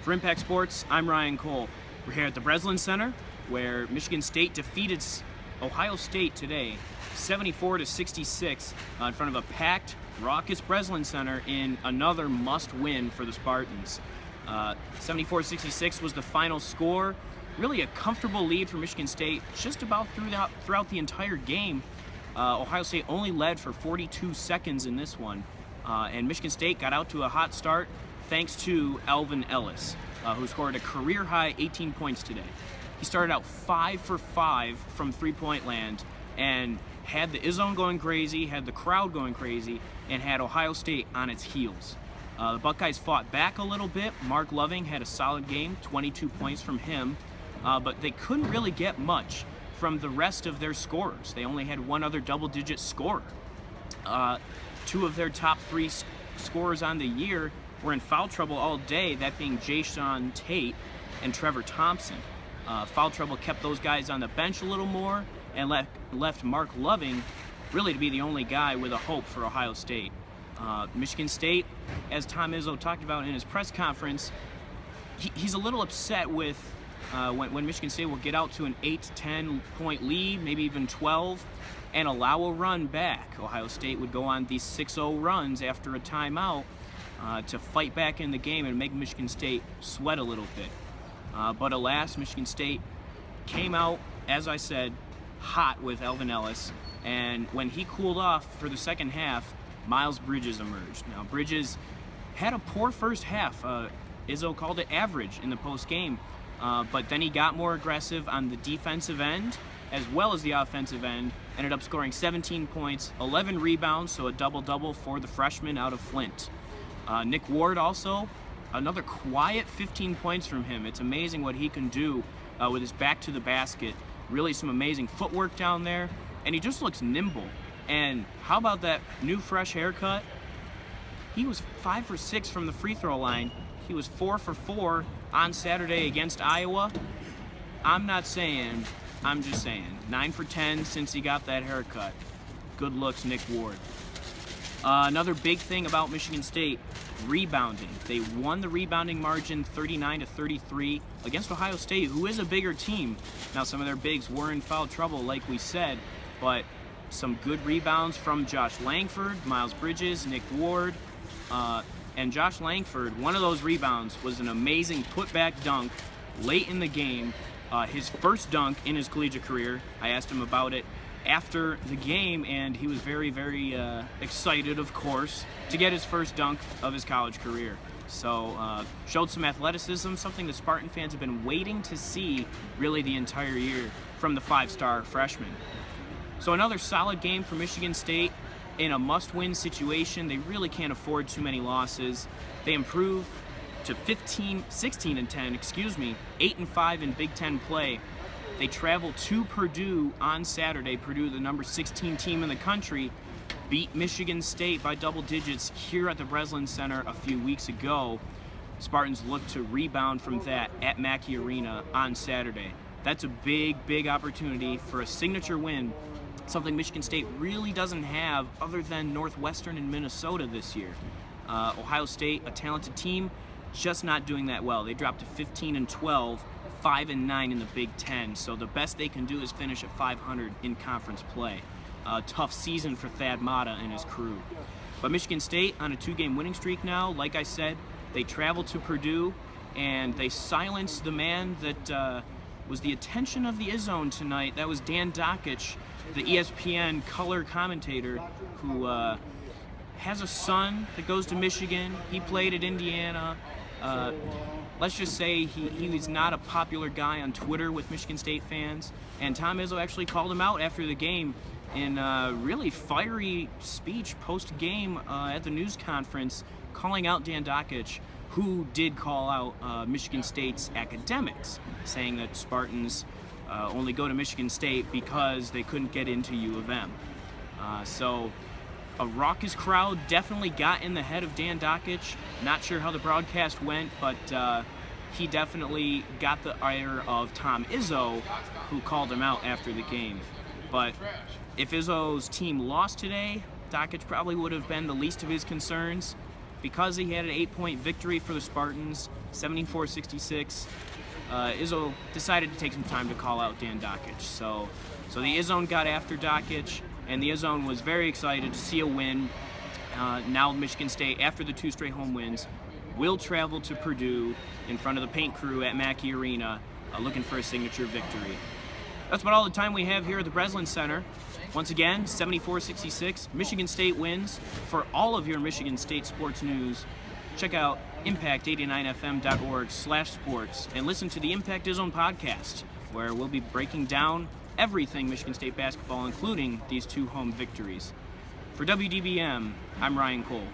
For Impact Sports, I'm Ryan Cole. We're here at the Breslin Center, where Michigan State defeated Ohio State today, 74-66, in front of a packed, raucous Breslin Center in another must-win for the Spartans. 74-66 was the final score. Really a comfortable lead for Michigan State just about throughout the entire game. Ohio State only led for 42 seconds in this one, and Michigan State got out to a hot start thanks to Alvin Ellis, who scored a career-high 18 points today. He started out 5 for 5 from three-point land and had the Izzo going crazy, had the crowd going crazy, and had Ohio State on its heels. The Buckeyes fought back a little bit. Mark Loving had a solid game, 22 points from him, but they couldn't really get much from the rest of their scorers. They only had one other double-digit scorer. Two of their top three scorers on the year were in foul trouble all day, that being Jason Tate and Trevor Thompson. Foul trouble kept those guys on the bench a little more and left Mark Loving really to be the only guy with a hope for Ohio State. Michigan State, as Tom Izzo talked about in his press conference, he's a little upset with when Michigan State will get out to an 8-10 point lead, maybe even 12, and allow a run back. Ohio State would go on these 6-0 runs after a timeout to fight back in the game and make Michigan State sweat a little bit. But alas, Michigan State came out, as I said, hot with Alvin Ellis, and when he cooled off for the second half, Miles Bridges emerged. Now, Bridges had a poor first half. Izzo called it average in the post-game, but then he got more aggressive on the defensive end as well as the offensive end, ended up scoring 17 points, 11 rebounds, so a double-double for the freshman out of Flint. Nick Ward also, another quiet 15 points from him. It's amazing what he can do with his back to the basket. Really some amazing footwork down there, and he just looks nimble. And how about that new fresh haircut? He was 5 for 6 from the free throw line. He was 4 for 4 on Saturday against Iowa. I'm not saying, I'm just saying. 9 for 10 since he got that haircut. Good looks, Nick Ward. Another big thing about Michigan State, rebounding. They won the rebounding margin 39-33 against Ohio State, who is a bigger team. Now, some of their bigs were in foul trouble, like we said, but some good rebounds from Josh Langford, Miles Bridges, Nick Ward, and Josh Langford. One of those rebounds was an amazing putback dunk late in the game, his first dunk in his collegiate career. I asked him about it after the game, and he was very, very excited, of course, to get his first dunk of his college career. So showed some athleticism, something the Spartan fans have been waiting to see really the entire year from the five-star freshman. So another solid game for Michigan State in a must-win situation. They really can't afford too many losses. They improved to 16-10, 8-5 in Big Ten play. They travel to Purdue on Saturday. Purdue, the number 16 team in the country, beat Michigan State by double digits here at the Breslin Center a few weeks ago. Spartans look to rebound from that at Mackey Arena on Saturday. That's a big, big opportunity for a signature win, something Michigan State really doesn't have other than Northwestern and Minnesota this year. Ohio State, a talented team, just not doing that well. They dropped to 15-12, 5-9 in the Big Ten, so the best they can do is finish at 500 in conference play. Tough season for Thad Matta and his crew. But Michigan State on a 2-game winning streak now. Like I said, they traveled to Purdue and they silenced the man that was the attention of the Izzone tonight. That was Dan Dakich, the ESPN color commentator, who has a son that goes to Michigan. He played at Indiana. Let's just say he was not a popular guy on Twitter with Michigan State fans, and Tom Izzo actually called him out after the game in a really fiery speech post-game at the news conference, calling out Dan Dakich, who did call out Michigan State's academics, saying that Spartans only go to Michigan State because they couldn't get into U of M. So a raucous crowd definitely got in the head of Dan Dakich. Not sure how the broadcast went, but he definitely got the ire of Tom Izzo, who called him out after the game. But if Izzo's team lost today, Dakich probably would have been the least of his concerns. because he had an 8-point victory for the Spartans, 74-66, Izzo decided to take some time to call out Dan Dakich. So the Izzone got after Dakich, and the Izzone was very excited to see a win. Now Michigan State, after the 2 straight home wins, will travel to Purdue in front of the Paint Crew at Mackey Arena, looking for a signature victory. That's about all the time we have here at the Breslin Center. Once again, 74-66, Michigan State wins. For all of your Michigan State sports news, check out impact89fm.org/sports and listen to the Impact Izzone podcast, where we'll be breaking down everything Michigan State basketball, including these 2 home victories. For WDBM, I'm Ryan Cole.